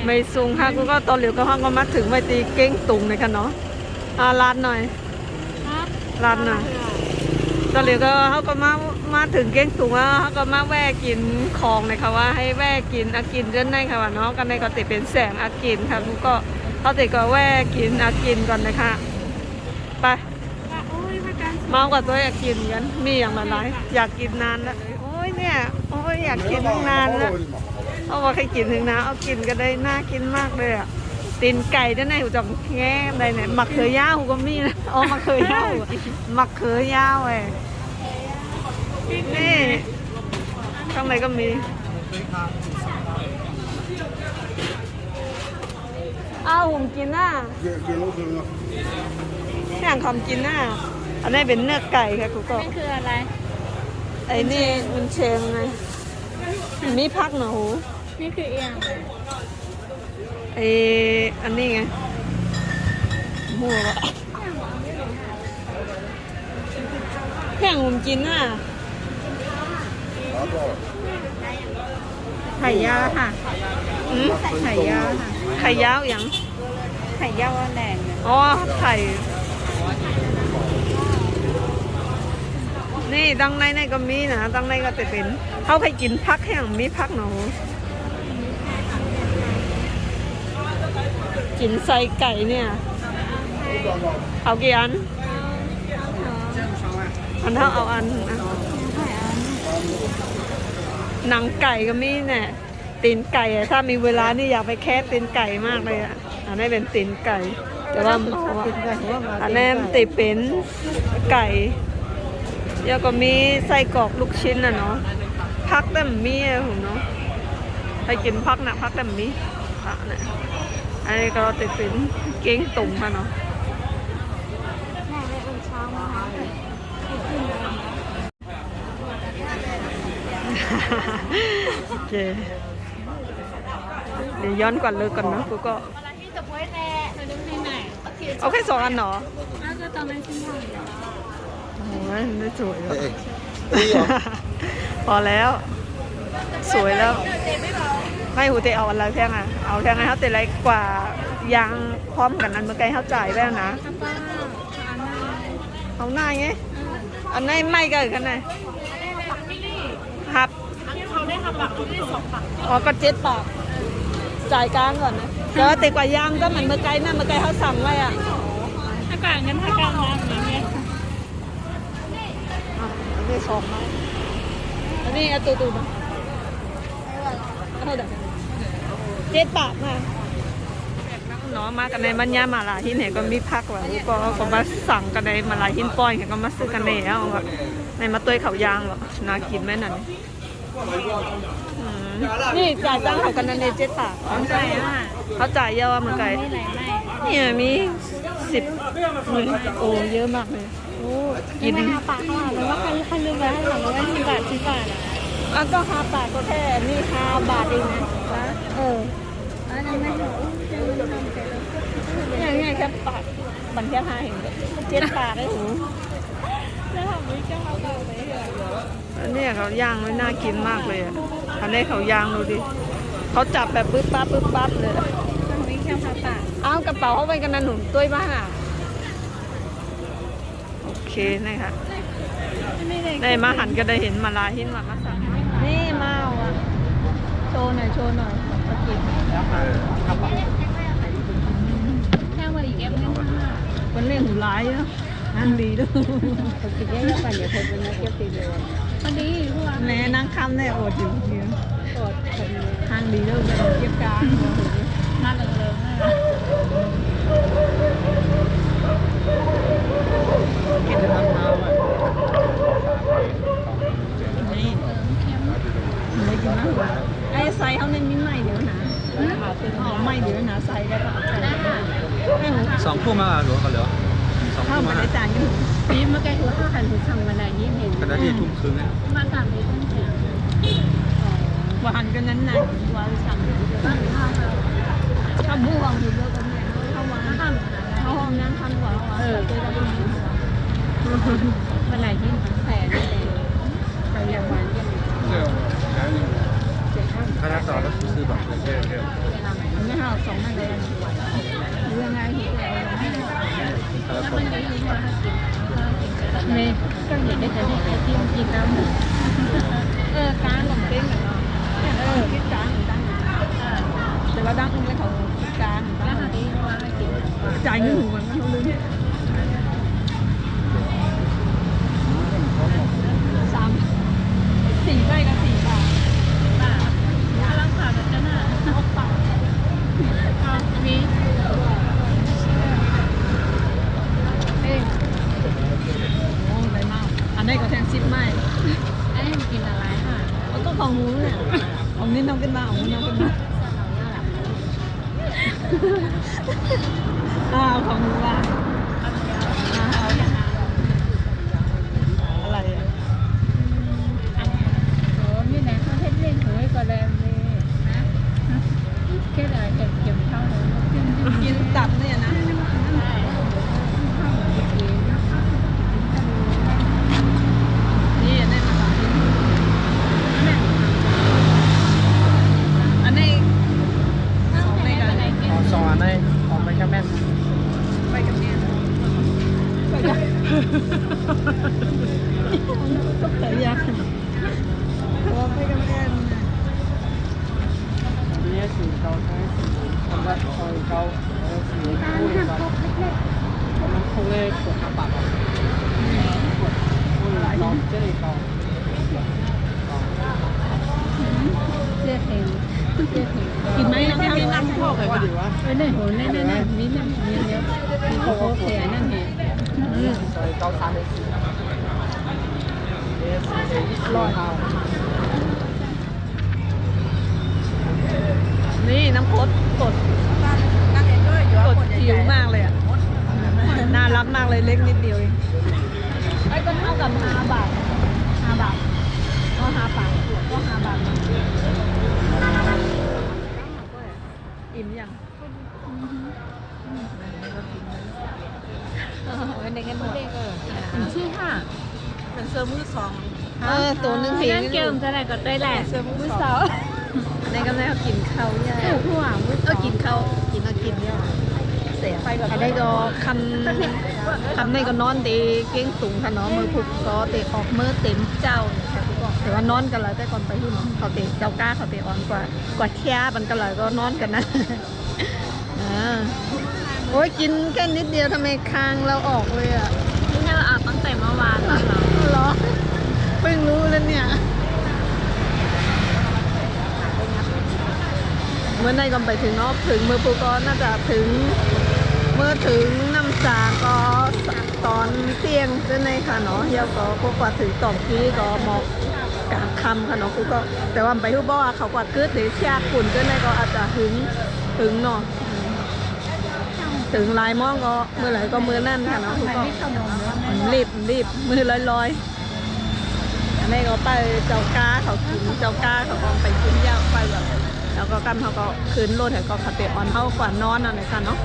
ไม่สูงค่ะกูก็ตอนเหลียวก็ห้องก็มาถึงไม่ตีเก้งตุงเลยค่ะเนาะร้านหน่อยร้านหน่อยตอนเหลียวก็เขาก็มาถึงเก้งตุงแล้วเขาก็มาแวะกินของเลยค่ะว่าให้แวะกินอากินเดินได้ค่ะว่าเนาะกันในก็ติเป็นแสงอากินค่ะกูก็เขาติก็แวะกินอากินก่อนเลยค่ะไปเมากับตัวอยากกินกันมีอย่างไรอยากกินนานแล้วโอ้ยเนี่ยโอ้ยอยากกินนานแล้วเอาว่าใครกินถึงนะเอากินก็ได้น่ากินมากเลยอ่ะตีนไก่ด้านในหูจังแง่อะไรเนี่ยหมักเขือยาวก็มีนะอ๋อหมักเขือยาวหมักเขือยาวเอ้นี่ข้างในก็มีอ้าวผมกินน่ะอย่างคำกินน่ะอันนี้เป็นเนื้อไก่ค่ะคุณก็นี่คืออะไรไอ้นี่มันเชงไงมีพักหนูนี่คือเอียงไอ้อันนี้ไงหมูอะแข่งผมกินน่ะไข่ยาวค่ะไข่ยาวค่ะไข่ยาวอย่างไข่ยาวแดงอ๋อไข่นี่ดังในก็มีนะดังในก็จะเป็นเขาใครกินพักแห้งมีพักหนูกินใส่ไก่เนี่ยเอากี่อันอันเท่าเอาอันหนังไก่ก็มีเนี่ยตีนไก่ถ้ามีเวลานี่อยากไปแค่ตีนไก่มากเลยอ่ะอันนี้เป็นตีนไก่แต่ว่าอันนี้ติเป็นไก่แล้วก็มีไส้กรอกลูกชิ้นน่ะเนาะพักแต่มีอะผมเนาะไปกินพักนะพักแต่มีอ่ะเนี่ยอันนี้ก็ติเป็นเก้งตุ่มค่ะเนาะโอเคเดี๋ยวย้อนก่อนเลยก่อนนะกูก็เอาแค่2 อันเหรอก็ตอนนั้นชิ้นใหญ่โอ้ยไม่สวยหรอพอแล้วสวยแล้วไม่หูเตะเอาอะไรแพงอ่ะเอาแพงไงเขาเตะอะไรกว่ายางพร้อมกันอันเมื่อกี้เขาจ่ายแพงนะเอาหน้าไงอันไหนไม่ก็กันไหนหับเขาได้หับปากได้2 ปากอ๋อก็7 ปากจ่ายกลางก่อนนะแต่ว่าเตะกว่ายางก็เหมือนเมื่อกี้นะเมื่อกี้เขาสั่งไว้อ่ะถ้ากลางงั้นถ้ากลางน้ำอย่างเงี้ยอันนี้2 ไม้อันนี้ตูตูนะเท่าไหร่7 ปากนะเนาะมากันในมันยามาลาหินเห็นก็มีพักว่ะก็มาสั่งกันในมาลาหินป้อยเห็นก็มาซื้อกันในแล้วในมาตัวเขายางหรอน่ากินไหมนั่นนี่จ่ายตังค์เขากันใน7 ปากจ่ายอ่ะเขาจ่ายเยอะเหมือนกันเนี่ยมี10โอ้เยอะมากเลยโอ้กิน5 ปากเท่าไหร่แล้วว่าใครลืมไว้ให้หลังแล้วว่า10 บาท10 บาทอ่ะก็5 ปากก็แค่นี่5 บาทเองนะยังไม่ถึงอย่างแค่ปากมันแค่5เห็น7 ปากได้หูแล้วทำนี้จะเขาต่อไปเหรออันนี้เขาย่างไว้น่ากินมากเลยอ่ะอันนี้เขาย่างดูดิเขาจับแบบปึ๊บปั๊บเลยทำนี้แค่5 ปากเอากระเป๋าเข้าไปกันนะหนุ่มตุ้ยบ้านอ่ะโอเคนะคะได้มาหันก็ได้เห็นมาลาหินมาสั่งนี่มาอ่ะโชว์หน่อยมากินแค่วันอีกแอปนึงวันเล่นหูร้ายเนาะนั่งดีด้วยกินได้ยังไงเดี๋ยวคนเป็นนักเก็บตีเดียววันนี้ทุกวันแม่นั่งคำเนี่ยอดอยู่เดียวอดคนทางดีด้วยเป็นเก็บกลางหน้าเริงๆนะกินน้ำน้ำอ่ะนี่ไม่กินน้ำไอ้ใส่เขาในมิ้นใหม่เดี๋ยวนะเอาไม่เดี๋ยวนะใส่แล้วก็2 ทุ่มมาหรือกันเหรอข้าวมาได้จานกันนี่เมื่อกี้คือ5 หันถึงสั่งวันไหนนี่เห็นกันได้ที่ทุ่มครึ่งเนี่ยมาต่างในต้นเสียงหวานกันนั้นนะหวานสั่งข้าวบุ้งวางอยู่เยอะกันเนี่ยข้าววางข้าวห้องนั่งทำกว่าวันไหนที่แผลนี่เลยไปอย่างวันยัง คณะต่อแล้วซื้อแบบ ไม่ห่อสองนั่นเลยหรือยังไงถึงจะแล้วมันจะยิ่งมากินเมย์ก็เห็นได้แต่เนี่ยไอ้ที่มันกินน้ำการหลงเต้นกันเนาะคิดการเหมือนกันแต่ว่าดังเลยเขาคิดการแล้วหาที่ว่าไม่กินจ่ายเงินหัวมันเขาลืม4 ใบกับ4 บาทกำลังผ่านกันน่ะเอาปากมีโอ้ได้มากอันนี้ก็แทงซิปไหมไอ้กินอะไรค่ะมันก็ของหมูเนี่ยของนี้น้องเป็นบ้าของนี้น้องเป็นบ้าของหมูว่ะอะไรอ่ะโอ้นี่ไหนเขาเฮ็ดเล่นเฮ้ยก็แรงเลยนะแค่ไหนเก็บเท่าไหร่กินตับเนี่ยนะนี่อันนี้มาอันนี้สองอันได้ของไม่ใช่แม่ ไปกับแม่ไปกับก็แต่ยากไปกับแม่นี่สีเกาใช่คำว่าคอยเกาสีคู่เกามันคงเลยกด5 บาทน้องเจ๊เกา เจ๊เห็นกินไหมน้องกินน้ำพ่อไปดีวะเนี่ยโหเนี่ยมีเนี่ยมีเยอะมีโคโค่แก่นั่นเองซอยเกา3เลยนี่น้ำพดกดผิวมากเลยอ่ะน่ารักมากเลยเล็กนิดเดียวเองไอ้ก็เท่ากับ5 บาท5 บาทก็5 บาทก็5 บาทอิ่มยังเป็นเด็กกันหมดชื่อค่ะเป็นเซอร์มือสองตัวนึงเพียง เกี่ยวจะอะไรก็ได้แหละ เซอร์มือสองในกำลังกินข้าวเนี่ย ทั่วกินข้าวกินเนี่ยเสียอะไรก็คำในก็นอนดีเก้งสูงค่ะเนาะมือผูกก็เตะออกมือเต็มเจ้าแต่ว่านอนกันเลยแต่ก่อนไปที่น้องเขาเตะเจ้าก้าเขาเตะอ่อนกว่าแค่มันกันเลยก็นอนกันนะโอ้ยกินแค่นิดเดียวทำไมคางเราออกเลยอ่ะนี่เราอาบตั้งแต่เมื่อวานแล้วเหรอเพิ่งรู้แล้วเนี่ยเมื่อในก็ไปถึงเนาะถึงมือปูก็น่าจะถึงเมื่อถึงน้ำสาก็ตอนเที่ยงด้วยในค่ะเนาะเยาก็พวกกว่าถึงตอนที่ก็หมอกกลางค่ำค่ะเนาะกูก็แต่ว่าไปทุบบ่อเขากว่าเกิดหรือชาขุ่นด้วยในก็อาจจะถึงเนาะถึงลายมองก็เมื่อไหร่ก็มือนั่นค่ะเนาะกูก็รีบมือลอยอันนี้ก็ไปเจ้าก้าเขากินเจ้าก้าเขาก็ไปกินยาไปแบบแล้วก็กำเขาก็คืนโลดแต่ก็ขับเตะออนเท่ากว่านอนอะไรค่ะเนาะ